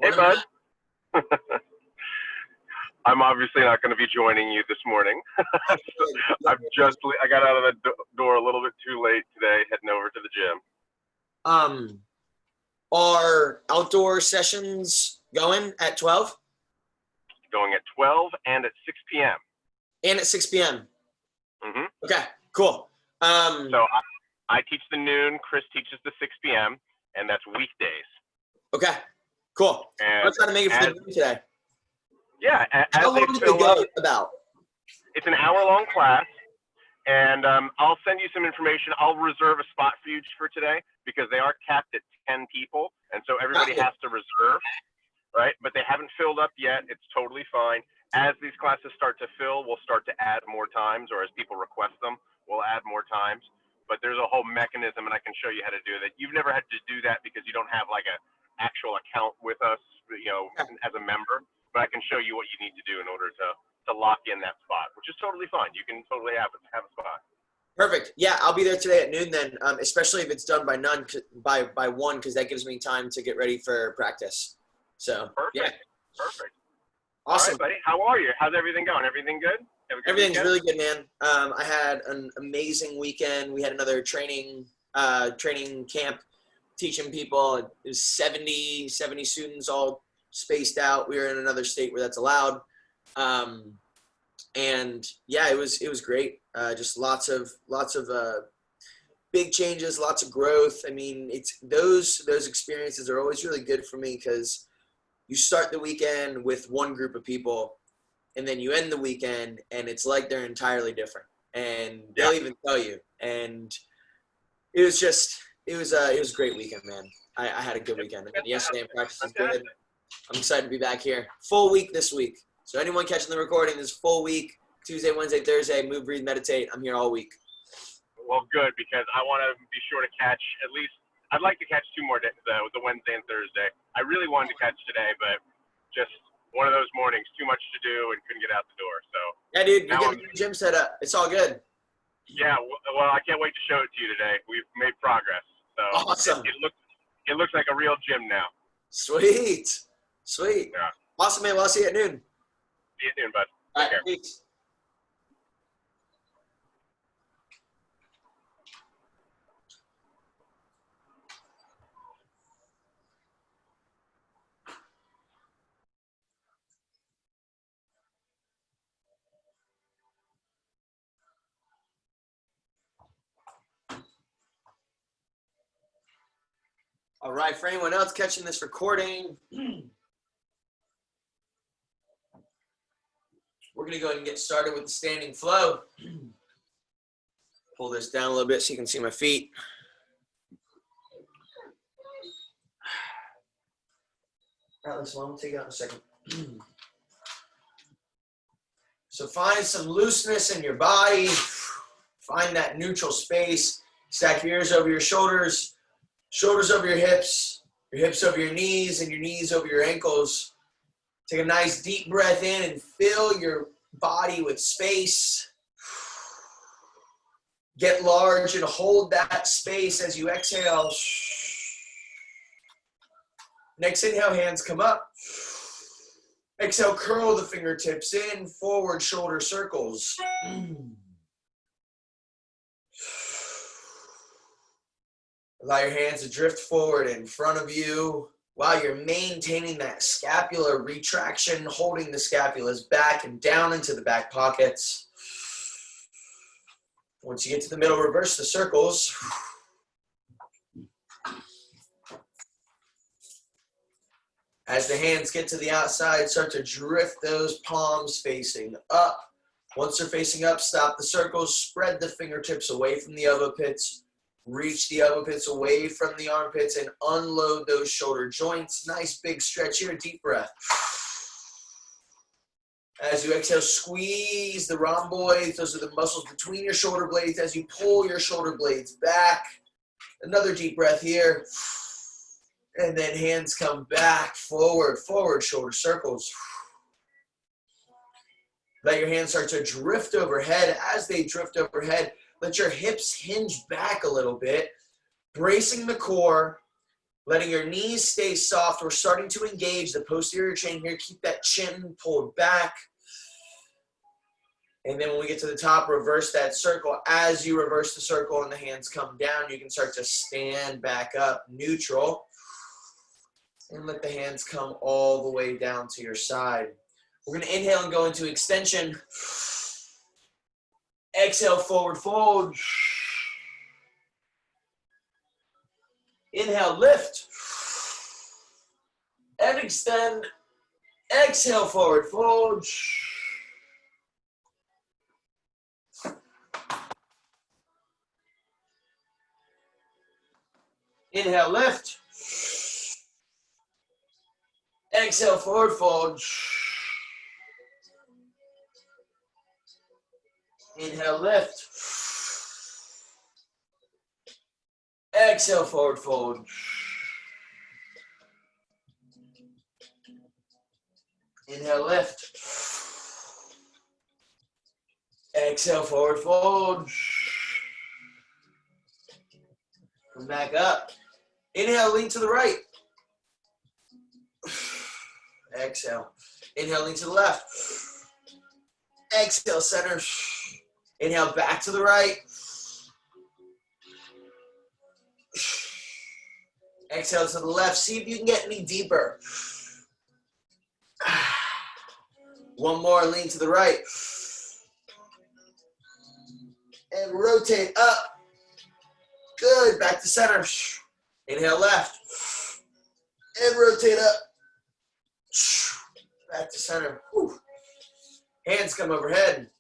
Hey, bud. I'm obviously not going to be joining you this morning. I got out of the door a little bit too late today, heading over to the gym. Are outdoor sessions going at 12? Going at 12 and at 6 p.m. And at 6 p.m. Mm-hmm. Okay, cool. So I teach the noon, Chris teaches the 6 p.m., and that's weekdays. Okay, cool. I'm trying to make it for the noon today. Yeah. How long do they go about? It's an hour-long class, and I'll send you some information. I'll reserve a spot for you for today because they are capped at 10 people, and so everybody has to reserve, right? But they haven't filled up yet. It's totally fine. As these classes start to fill, we'll start to add more times, or as people request them, we'll add more times. But there's a whole mechanism, and I can show you how to do that. You've never had to do that because you don't have like an actual account with us, as a member. But I can show you what you need to do in order to lock in that spot, which is totally fine. You can totally have a spot. Perfect. Yeah, I'll be there today at noon then, especially if it's done by 1, because that gives me time to get ready for practice. So, perfect. Yeah. Perfect. Awesome. All right, buddy. How are you? How's everything going? Everything good? Everything's really good, man. I had an amazing weekend. We had another training camp teaching people. It was 70 students all spaced out. We were in another state where that's allowed. And yeah, it was great. Just lots of big changes, lots of growth. I mean, it's those experiences are always really good for me because you start the weekend with one group of people and then you end the weekend and it's like they're entirely different, and they'll even tell you. And it was a great weekend, man. I had a good weekend. And yesterday in practice was good. I'm excited to be back here. Full week this week. So anyone catching the recording, this full week, Tuesday, Wednesday, Thursday, move, breathe, meditate. I'm here all week. Well, good, because I want to be sure to catch at least, I'd like to catch 2 more days, the Wednesday and Thursday. I really wanted to catch today, but just one of those mornings, too much to do and couldn't get out the door. So yeah, dude, you're getting the gym set up. It's all good. Yeah, well, I can't wait to show it to you today. We've made progress. So awesome. It looks like a real gym now. Sweet. Yeah. Awesome, man. Well, I'll see you at noon. See you soon, bud. All Take right, care. peace. All right, for anyone else catching this recording, we're going to go ahead and get started with the standing flow. Pull this down a little bit so you can see my feet. All right, listen, I'm going to take it out in a second. So find some looseness in your body. Find that neutral space. Stack your ears over your shoulders. Shoulders over your hips over your knees, and your knees over your ankles. Take a nice deep breath in and fill your body with space. Get large and hold that space as you exhale. Next inhale, hands come up. Exhale, curl the fingertips in, forward shoulder circles. Allow your hands to drift forward in front of you while you're maintaining that scapular retraction, holding the scapulas back and down into the back pockets. Once you get to the middle, reverse the circles. As the hands get to the outside, start to drift those palms facing up. Once they're facing up, stop the circles, spread the fingertips away from the elbow pits. Reach the elbow pits away from the armpits and unload those shoulder joints. Nice big stretch here, deep breath. As you exhale, squeeze the rhomboids. Those are the muscles between your shoulder blades as you pull your shoulder blades back. Another deep breath here. And then hands come back, forward, forward, shoulder circles. Let your hands start to drift overhead. As they drift overhead, let your hips hinge back a little bit, bracing the core, letting your knees stay soft. We're starting to engage the posterior chain here. Keep that chin pulled back. And then when we get to the top, reverse that circle. As you reverse the circle and the hands come down, you can start to stand back up, neutral. And let the hands come all the way down to your side. We're going to inhale and go into extension. Exhale, forward fold. Inhale, lift. And extend. Exhale, forward fold. Inhale, lift. Exhale, forward fold. Inhale, lift. Exhale, forward fold. Inhale, lift. Exhale, forward fold. Come back up. Inhale, lean to the right. Exhale. Inhale, lean to the left. Exhale, center. Inhale, back to the right. Exhale to the left. See if you can get any deeper. One more, lean to the right. And rotate up. Good, back to center. Inhale left. And rotate up. Back to center. Whew. Hands come overhead.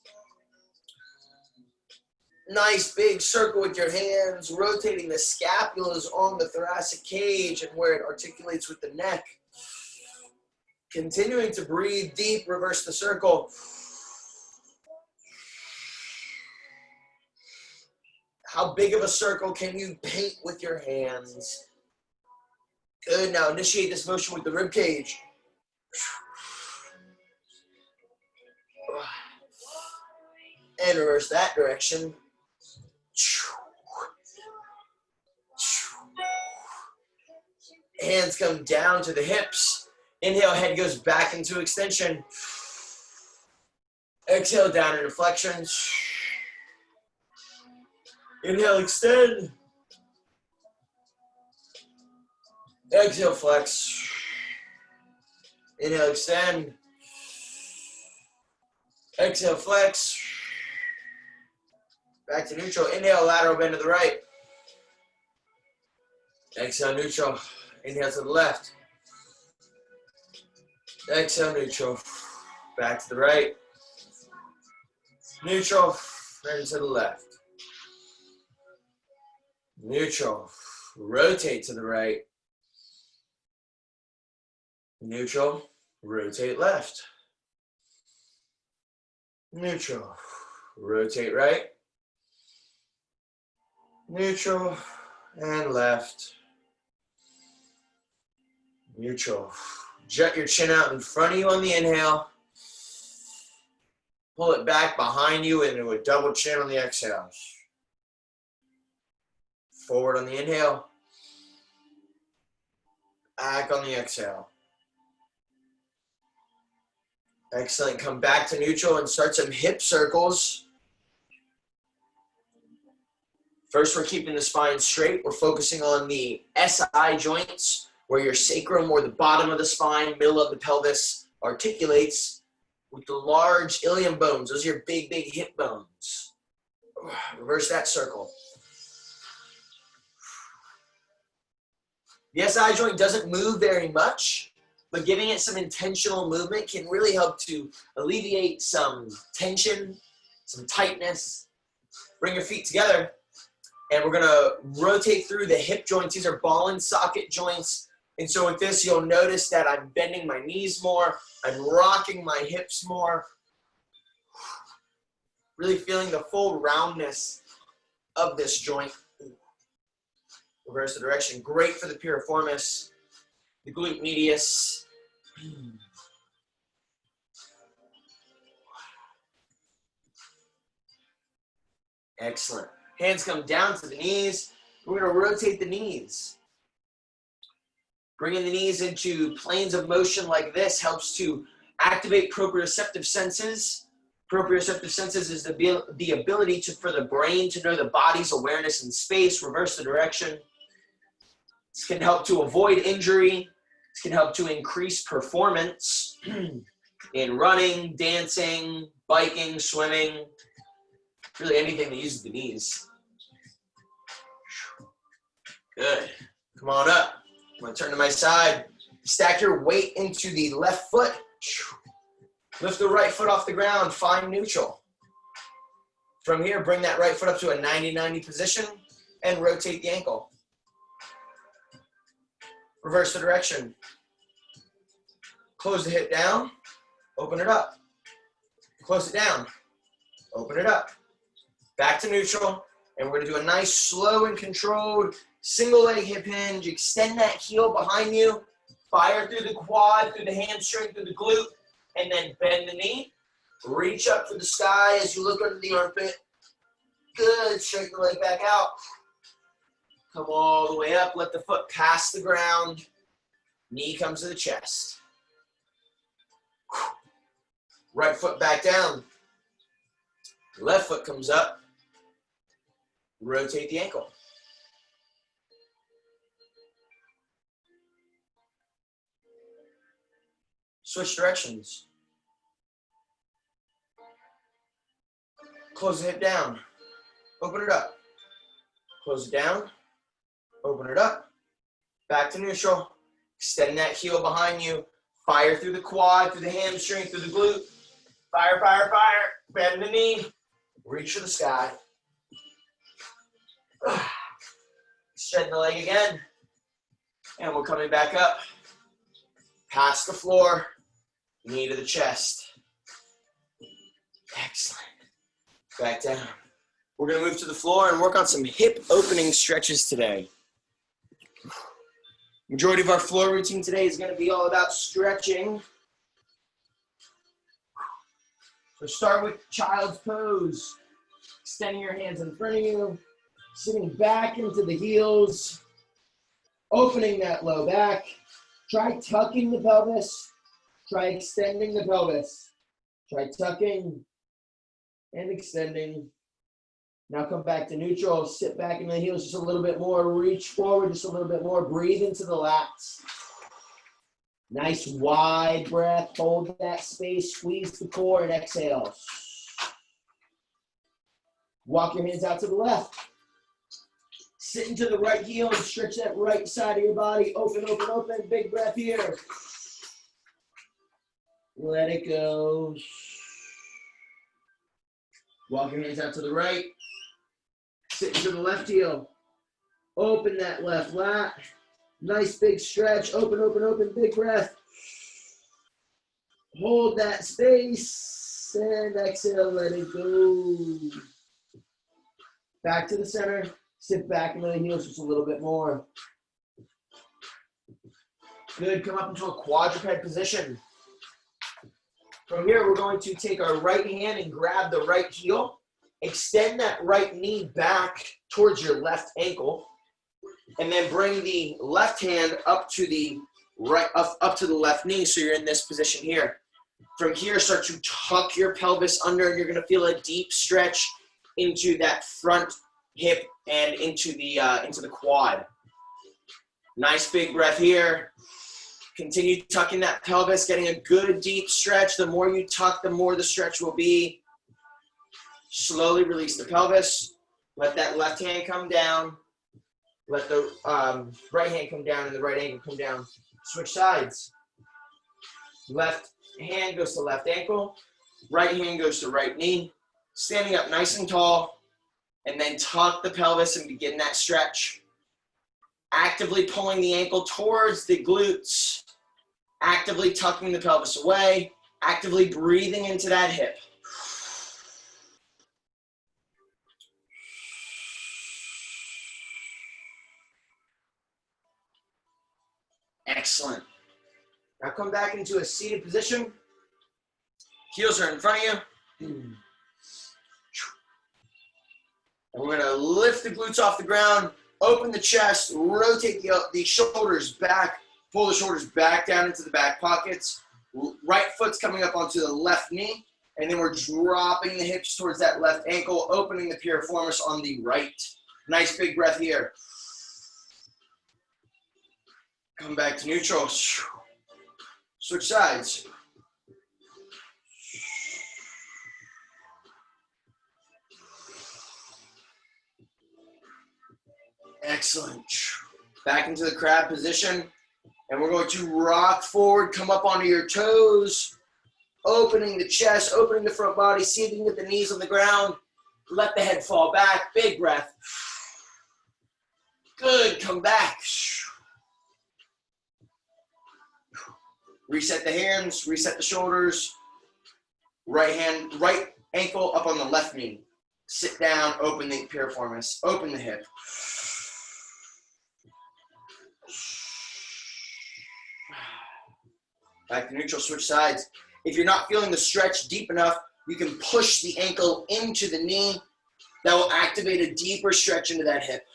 Nice big circle with your hands, rotating the scapulas on the thoracic cage and where it articulates with the neck. Continuing to breathe deep, reverse the circle. How big of a circle can you paint with your hands? Good, now initiate this motion with the rib cage. And reverse that direction. Hands come down to the hips. Inhale, head goes back into extension. Exhale, down into flexion. Inhale, extend. Exhale, flex. Inhale, extend. Exhale, flex. Back to neutral. Inhale, lateral bend to the right. Exhale, neutral. Inhale to the left. Exhale, neutral. Back to the right. Neutral. Then to the left. Neutral. Rotate to the right. Neutral. Rotate left. Neutral. Rotate right. Neutral and left. Neutral. Jut your chin out in front of you on the inhale. Pull it back behind you into a double chin on the exhale. Forward on the inhale. Back on the exhale. Excellent. Come back to neutral and start some hip circles. First, we're keeping the spine straight. We're focusing on the SI joints, where your sacrum or the bottom of the spine, middle of the pelvis articulates with the large ilium bones. Those are your big, big hip bones. Reverse that circle. The SI joint doesn't move very much, but giving it some intentional movement can really help to alleviate some tension, some tightness. Bring your feet together. And we're gonna rotate through the hip joints. These are ball and socket joints. And so with this, you'll notice that I'm bending my knees more. I'm rocking my hips more. Really feeling the full roundness of this joint. Reverse the direction. Great for the piriformis, the glute medius. Excellent. Hands come down to the knees. We're going to rotate the knees. Bringing the knees into planes of motion like this helps to activate proprioceptive senses. Proprioceptive senses is the ability for the brain to know the body's awareness in space. Reverse the direction. This can help to avoid injury. This can help to increase performance in running, dancing, biking, swimming, really anything that uses the knees. Good. Come on up. I'm going to turn to my side. Stack your weight into the left foot. Lift the right foot off the ground. Find neutral. From here, bring that right foot up to a 90-90 position and rotate the ankle. Reverse the direction. Close the hip down. Open it up. Close it down. Open it up. Back to neutral. And we're going to do a nice, slow and controlled single leg hip hinge. Extend that heel behind you. Fire through the quad, through the hamstring, through the glute. And then bend the knee. Reach up for the sky as you look under the armpit. Good. Straighten the leg back out. Come all the way up. Let the foot pass the ground. Knee comes to the chest. Right foot back down. Left foot comes up. Rotate the ankle. Switch directions. Close the hip down. Open it up. Close it down. Open it up. Back to neutral. Extend that heel behind you. Fire through the quad, through the hamstring, through the glute. Fire, fire, fire. Bend the knee. Reach for the sky. Straighten the leg again. And we're coming back up. Past the floor. Knee to the chest. Excellent. Back down. We're going to move to the floor and work on some hip opening stretches today. Majority of our floor routine today is going to be all about stretching. So start with child's pose. Extending your hands in front of you. Sitting back into the heels. Opening that low back. Try tucking the pelvis. Try extending the pelvis. Try tucking and extending. Now come back to neutral. Sit back into the heels just a little bit more. Reach forward just a little bit more. Breathe into the lats. Nice wide breath. Hold that space. Squeeze the core and exhale. Walk your hands out to the left. Sit into the right heel and stretch that right side of your body. Open, open, open. Big breath here. Let it go. Walk your hands out to the right. Sit into the left heel. Open that left lat. Nice big stretch. Open, open, open. Big breath. Hold that space. And exhale. Let it go. Back to the center. Sit back into the heels just a little bit more. Good. Come up into a quadruped position. From here, we're going to take our right hand and grab the right heel. Extend that right knee back towards your left ankle. And then bring the left hand up to the right, up to the left knee. So you're in this position here. From here, start to tuck your pelvis under. And you're going to feel a deep stretch into that front hip and into the quad. Nice big breath here. Continue tucking that pelvis, getting a good deep stretch. The more you tuck, the more the stretch will be. Slowly release the pelvis. Let that left hand come down. Let the right hand come down and the right ankle come down. Switch sides. Left hand goes to left ankle. Right hand goes to right knee. Standing up nice and tall. And then tuck the pelvis and begin that stretch. Actively pulling the ankle towards the glutes. Actively tucking the pelvis away. Actively breathing into that hip. Excellent. Now come back into a seated position. Heels are in front of you. And we're going to lift the glutes off the ground, open the chest, rotate the shoulders back, pull the shoulders back down into the back pockets. Right foot's coming up onto the left knee, and then we're dropping the hips towards that left ankle, opening the piriformis on the right. Nice big breath here. Come back to neutral. Switch sides. Excellent. Back into the crab position. And we're going to rock forward, come up onto your toes, opening the chest, opening the front body, see if you can get the knees on the ground. Let the head fall back. Big breath. Good. Come back. Reset the hands, reset the shoulders. Right ankle up on the left knee. Sit down, open the piriformis, open the hip. Back to neutral, switch sides. If you're not feeling the stretch deep enough, you can push the ankle into the knee. That will activate a deeper stretch into that hip.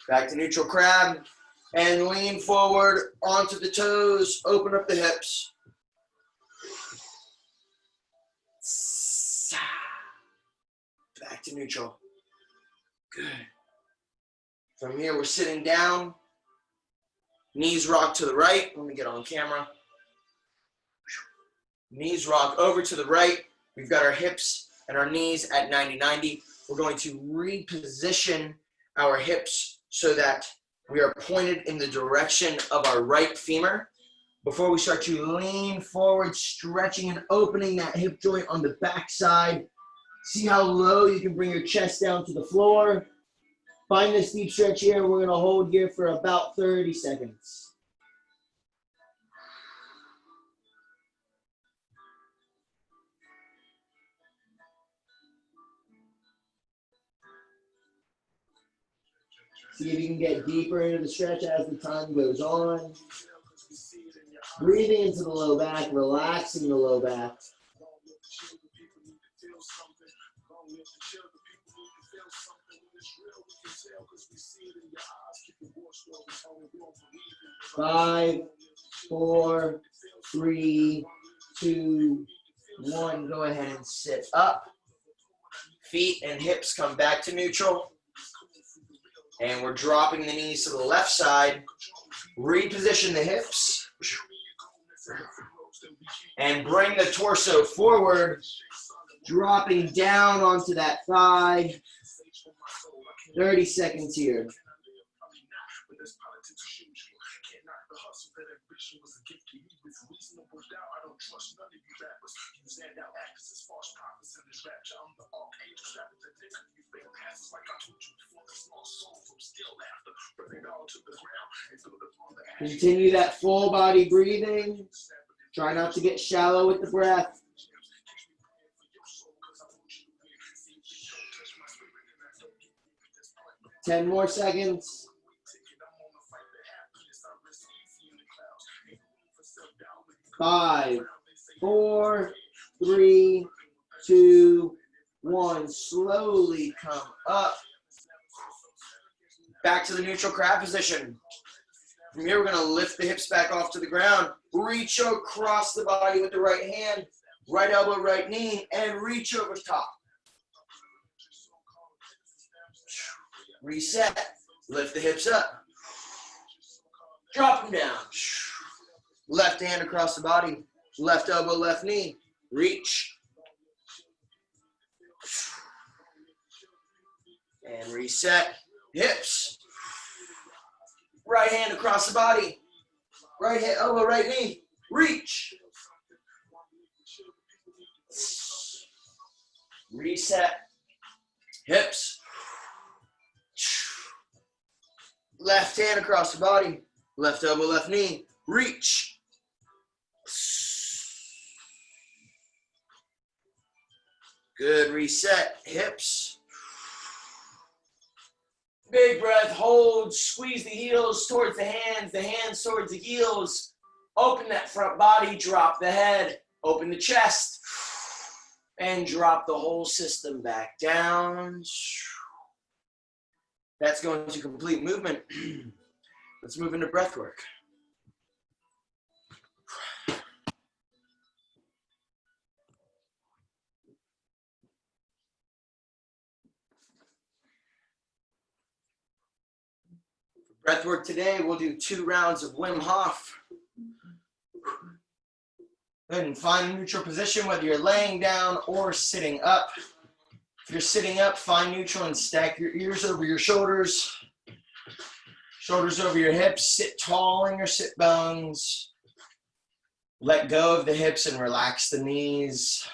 Back to neutral crab. And lean forward onto the toes. Open up the hips. Back to neutral. Good. From here, we're sitting down. Knees rock to the right. Let me get on camera. Knees rock over to the right. We've got our hips and our knees at 90-90. We're going to reposition our hips so that we are pointed in the direction of our right femur. Before we start to lean forward, stretching and opening that hip joint on the back side. See how low you can bring your chest down to the floor. Find this deep stretch here. We're going to hold here for about 30 seconds. See if you can get deeper into the stretch as the time goes on. Breathing into the low back, relaxing the low back. Five, 4, 3, 2, 1. Go ahead and sit up. Feet and hips come back to neutral. And we're dropping the knees to the left side. Reposition the hips. And bring the torso forward. Dropping down onto that thigh. 30 seconds here. Continue that full body breathing. Try not to get shallow with the breath. Ten more seconds. 5, 4, 3, 2, 1. Slowly come up. Back to the neutral crab position. From here, we're going to lift the hips back off to the ground. Reach across the body with the right hand. Right elbow, right knee, and reach over top. Reset. Lift the hips up. Drop them down. Left hand across the body. Left elbow, left knee. Reach. And reset. Hips. Right hand across the body. Right hand, elbow, right knee. Reach. Reset. Hips. Left hand across the body. Left elbow, left knee. Reach. Good. Reset. Hips. Big breath, hold, squeeze the heels towards the hands towards the heels. Open that front body, drop the head, open the chest, and drop the whole system back down. That's going to complete movement. Let's move into breath work. Breath work today, we'll do 2 rounds of Wim Hof. Go ahead and find a neutral position, whether you're laying down or sitting up. If you're sitting up, find neutral and stack your ears over your shoulders. Shoulders over your hips. Sit tall in your sit bones. Let go of the hips and relax the knees.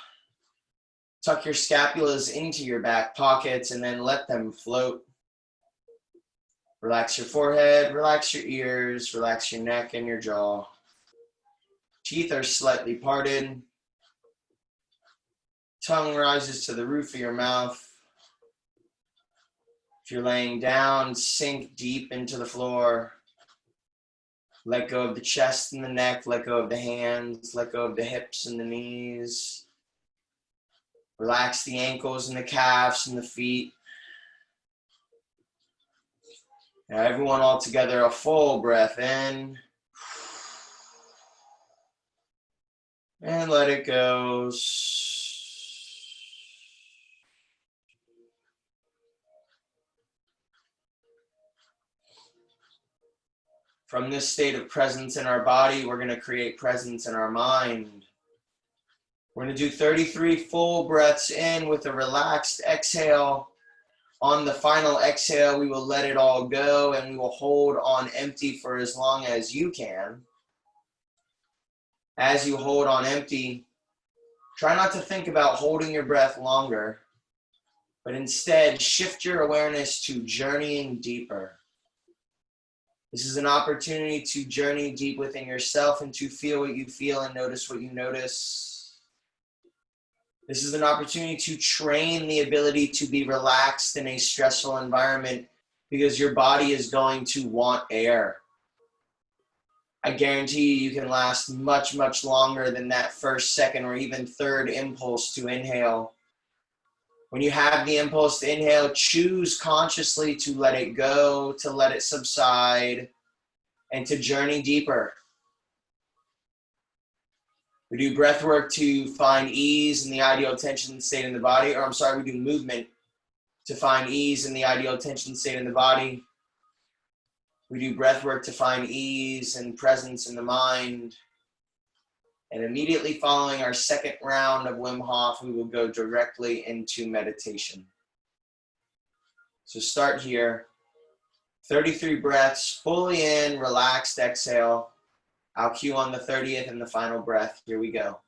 Tuck your scapulas into your back pockets and then let them float. Relax your forehead, relax your ears, relax your neck and your jaw. Teeth are slightly parted. Tongue rises to the roof of your mouth. If you're laying down, sink deep into the floor. Let go of the chest and the neck, let go of the hands, let go of the hips and the knees. Relax the ankles and the calves and the feet. Now everyone all together, a full breath in. And let it go. From this state of presence in our body, we're going to create presence in our mind. We're going to do 33 full breaths in with a relaxed exhale. On the final exhale, we will let it all go and we will hold on empty for as long as you can. As you hold on empty, try not to think about holding your breath longer, but instead shift your awareness to journeying deeper. This is an opportunity to journey deep within yourself and to feel what you feel and notice what you notice. This is an opportunity to train the ability to be relaxed in a stressful environment because your body is going to want air. I guarantee you can last much, much longer than that first, second, or even third impulse to inhale. When you have the impulse to inhale, choose consciously to let it go, to let it subside, and to journey deeper. We do breath work to find ease in the ideal tension state in the body, we do movement to find ease in the ideal tension state in the body. We do breath work to find ease and presence in the mind. And immediately following our second round of Wim Hof, we will go directly into meditation. So start here. 33 breaths, fully in, relaxed exhale. I'll cue on the 30th and the final breath. Here we go.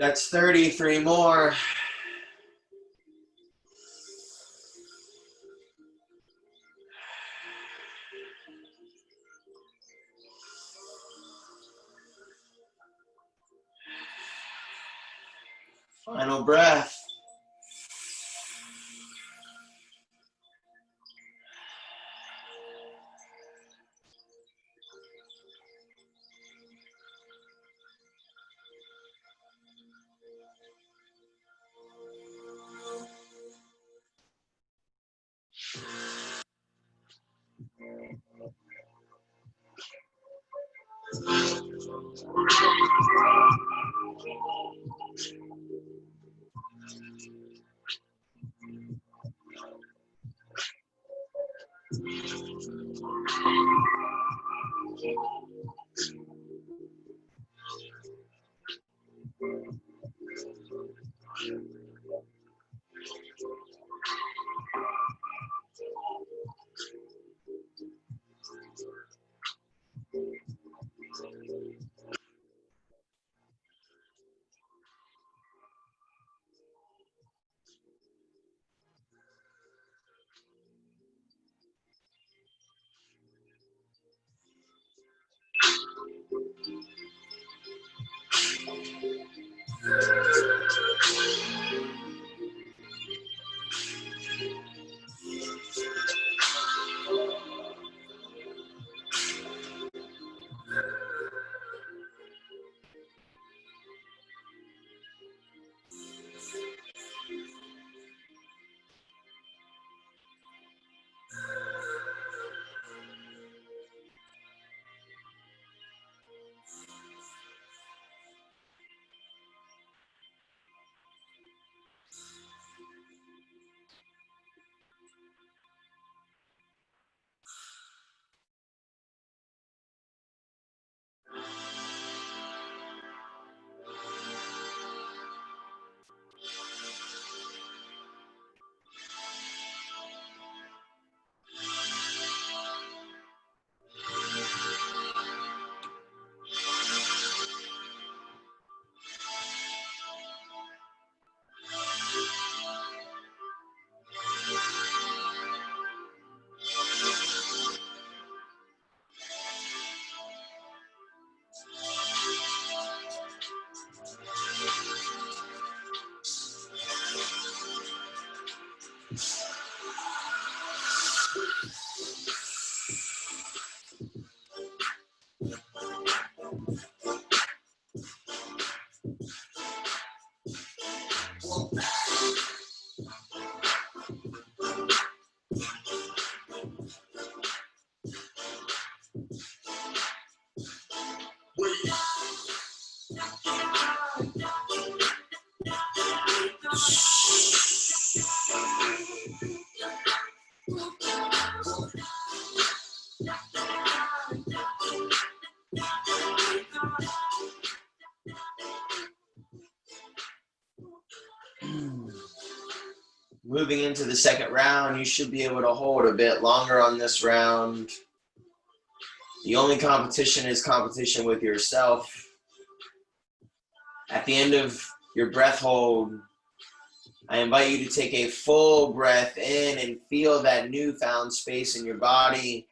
That's 33 more. Final breath. Moving into the second round, you should be able to hold a bit longer on this round. The only competition is competition with yourself. At the end of your breath hold, I invite you to take a full breath in and feel that newfound space in your body.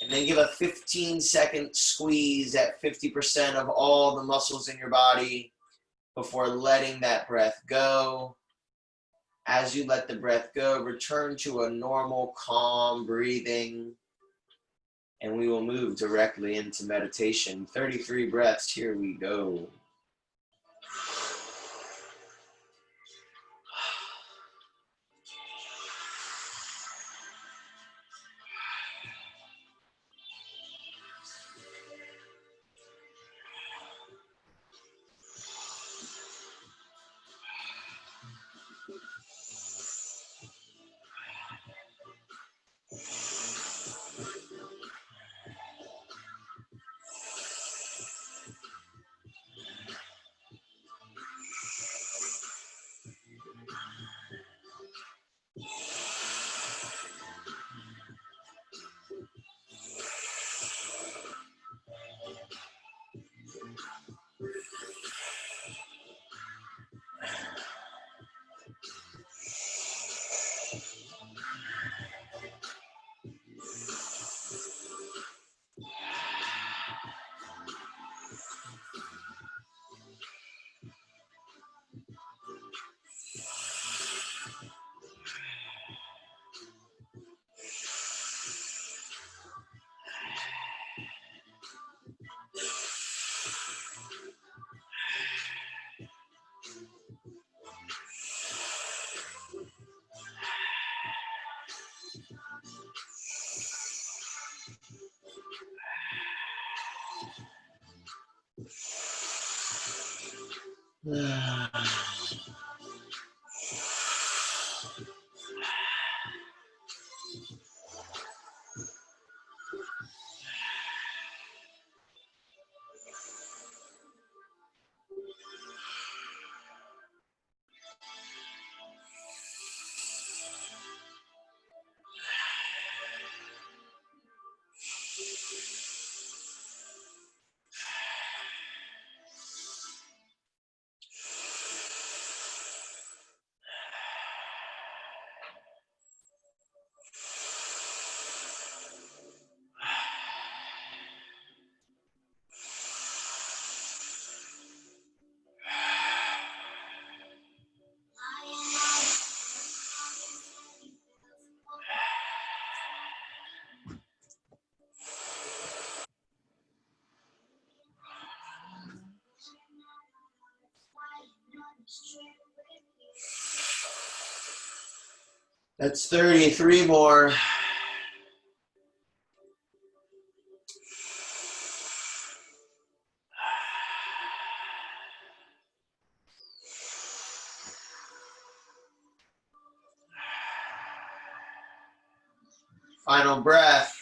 And then give a 15-second squeeze at 50% of all the muscles in your body before letting that breath go. As you let the breath go, return to a normal, calm breathing. And we will move directly into meditation. 33 breaths, here we go. That's 33 more. Final breath.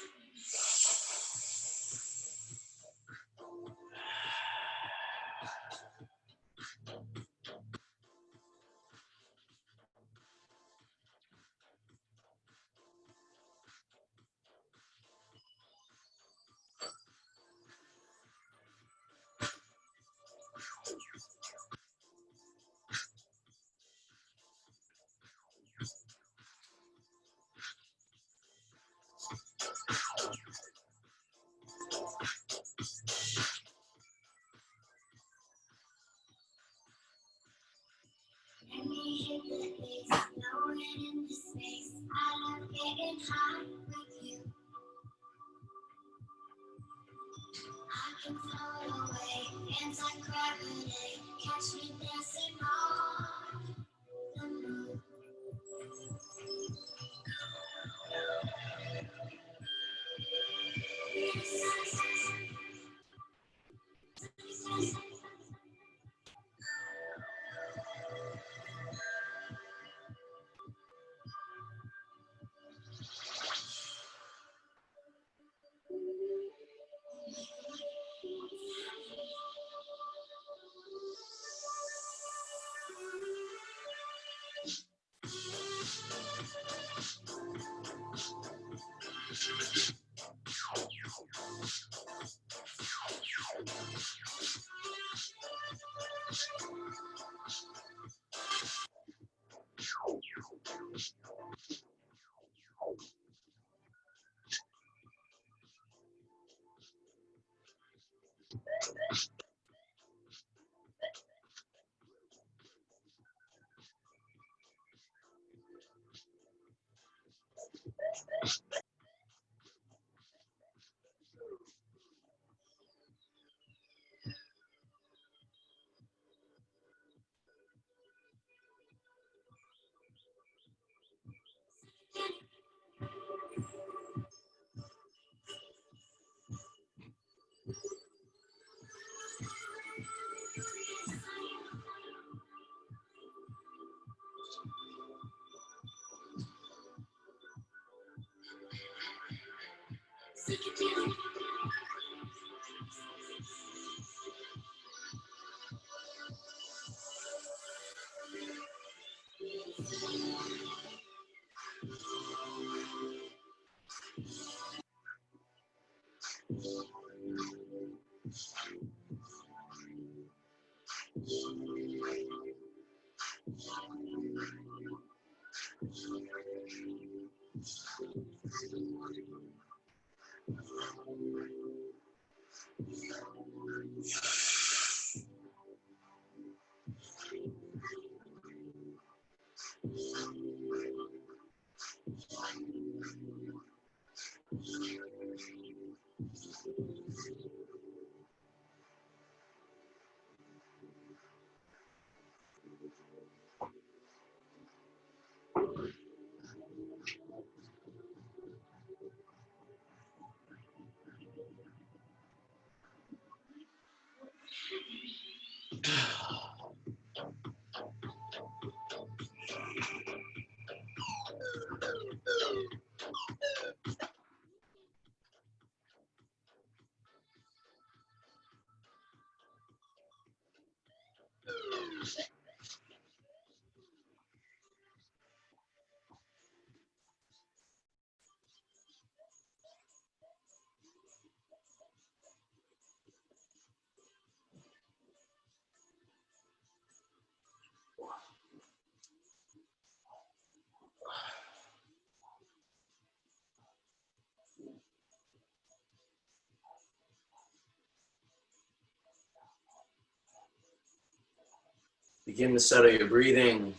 Begin to settle your breathing.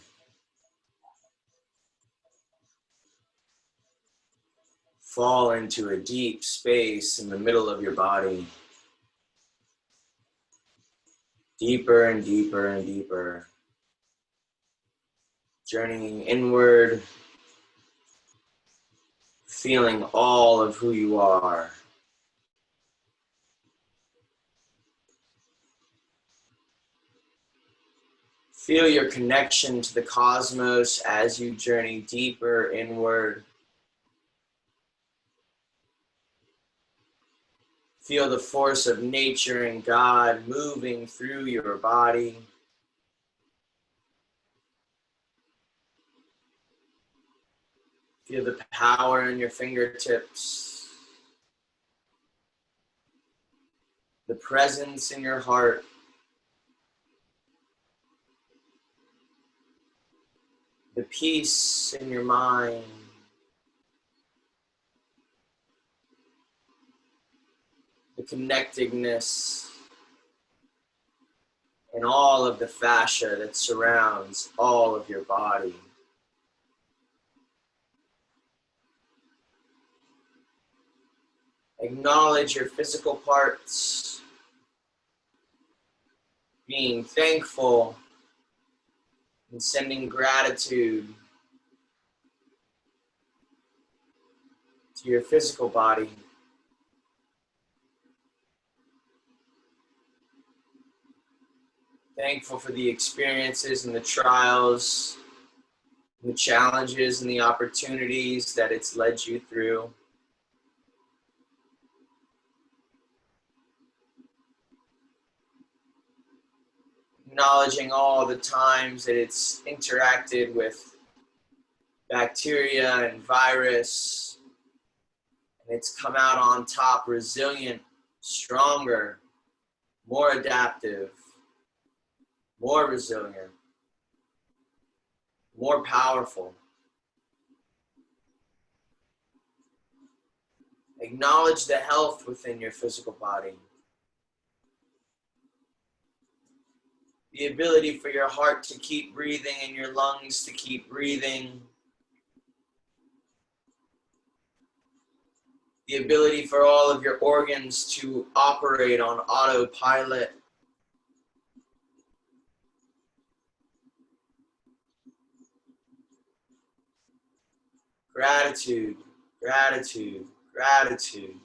Fall into a deep space in the middle of your body. Deeper and deeper and deeper. Journeying inward, feeling all of who you are. Feel your connection to the cosmos as you journey deeper inward. Feel the force of nature and God moving through your body. Feel the power in your fingertips. The presence in your heart. The peace in your mind. The connectedness and all of the fascia that surrounds all of your body. Acknowledge your physical parts, being thankful and sending gratitude to your physical body. Thankful for the experiences and the trials, and the challenges and the opportunities that it's led you through. Acknowledging all the times that it's interacted with bacteria and virus, and it's come out on top, resilient, stronger, more adaptive, more resilient, more powerful. Acknowledge the health within your physical body. The ability for your heart to keep breathing and your lungs to keep breathing. The ability for all of your organs to operate on autopilot. Gratitude, gratitude, gratitude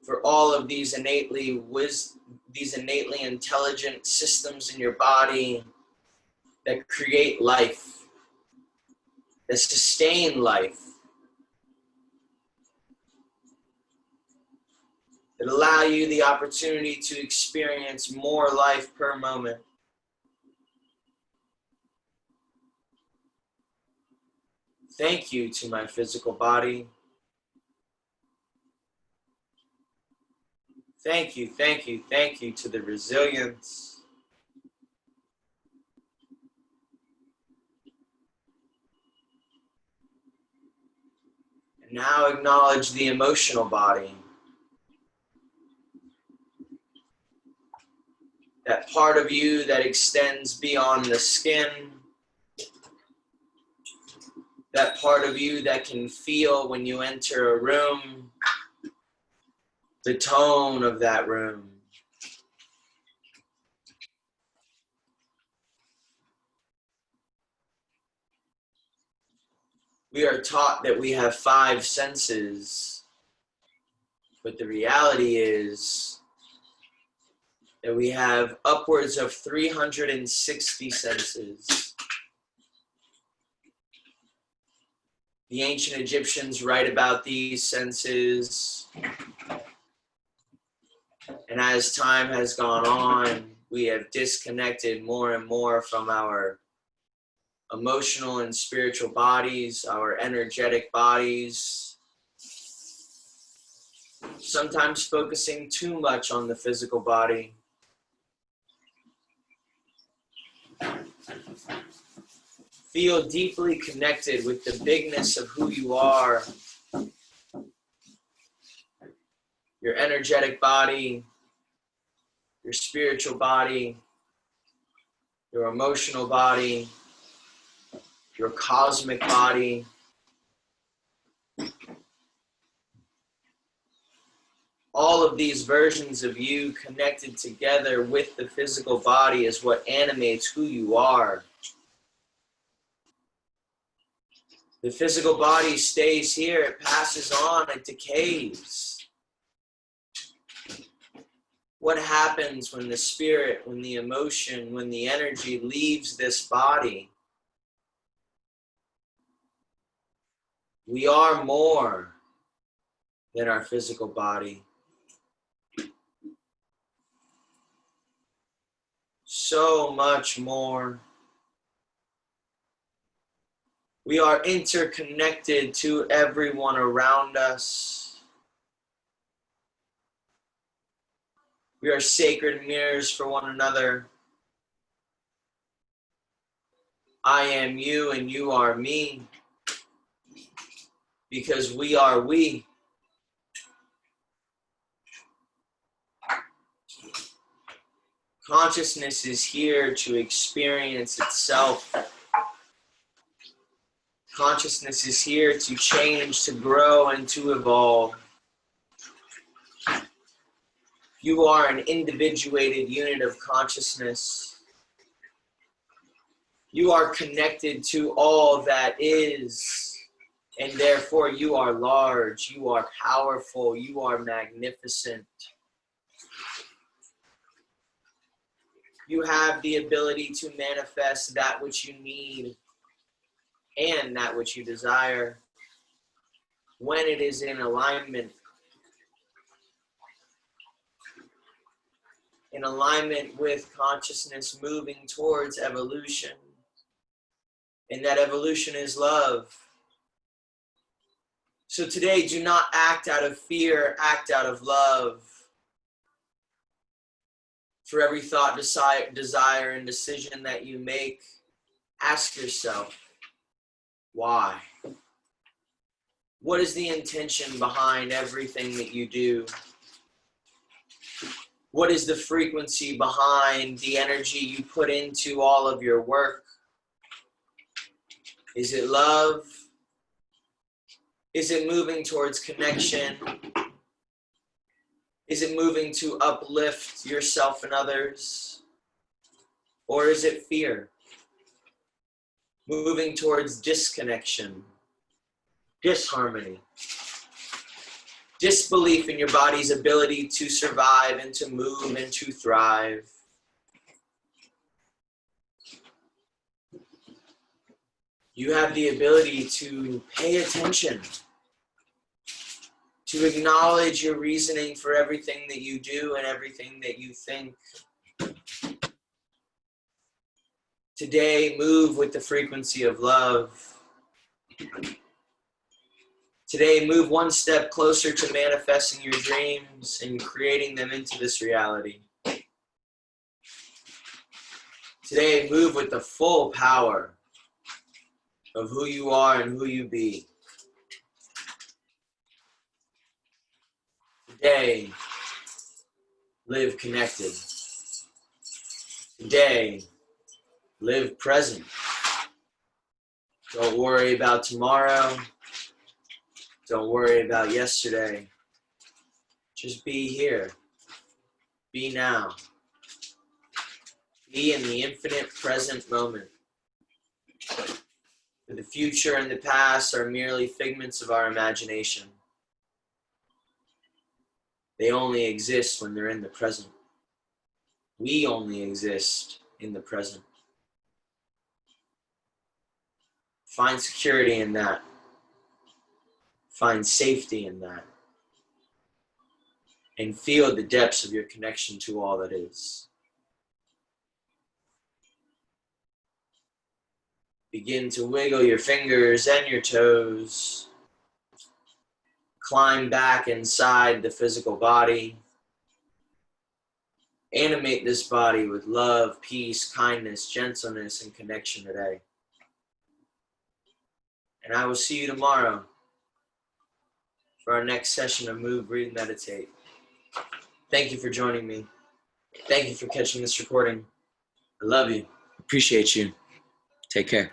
for all of these innately intelligent systems in your body that create life, that sustain life, that allow you the opportunity to experience more life per moment. Thank you to my physical body. Thank you, thank you, thank you to the resilience. And now acknowledge the emotional body. That part of you that extends beyond the skin. That part of you that can feel when you enter a room, the tone of that room. We are taught that we have 5 senses, but the reality is that we have upwards of 360 senses. The ancient Egyptians write about these senses, and as time has gone on, we have disconnected more and more from our emotional and spiritual bodies, our energetic bodies, sometimes focusing too much on the physical body. Feel deeply connected with the bigness of who you are, your energetic body, your spiritual body, your emotional body, your cosmic body. All of these versions of you connected together with the physical body is what animates who you are. The physical body stays here, it passes on, it decays. What happens when the spirit, when the emotion, when the energy leaves this body? We are more than our physical body. So much more. We are interconnected to everyone around us. We are sacred mirrors for one another. I am you and you are me, because we are we. Consciousness is here to experience itself. Consciousness is here to change, to grow, and to evolve. You are an individuated unit of consciousness. You are connected to all that is, and therefore you are large, you are powerful, you are magnificent. You have the ability to manifest that which you need and that which you desire when it is in alignment. In alignment with consciousness moving towards evolution. And that evolution is love. So today, do not act out of fear, act out of love. For every thought, desire, and decision that you make, ask yourself, why? What is the intention behind everything that you do? What is the frequency behind the energy you put into all of your work? Is it love? Is it moving towards connection? Is it moving to uplift yourself and others? Or is it fear? Moving towards disconnection, disharmony, disbelief in your body's ability to survive and to move and to thrive. You have the ability to pay attention, to acknowledge your reasoning for everything that you do and everything that you think. Today, move with the frequency of love. Today, move one step closer to manifesting your dreams and creating them into this reality. Today, move with the full power of who you are and who you be. Today, live connected. Today, live present. Don't worry about tomorrow. Don't worry about yesterday. Just be here. Be now. Be in the infinite present moment. The future and the past are merely figments of our imagination. They only exist when they're in the present. We only exist in the present. Find security in that. Find safety in that. And feel the depths of your connection to all that is. Begin to wiggle your fingers and your toes. Climb back inside the physical body. Animate this body with love, peace, kindness, gentleness, and connection today. And I will see you tomorrow for our next session of Move, Breathe, Meditate. Thank you for joining me. Thank you for catching this recording. I love you. Appreciate you. Take care.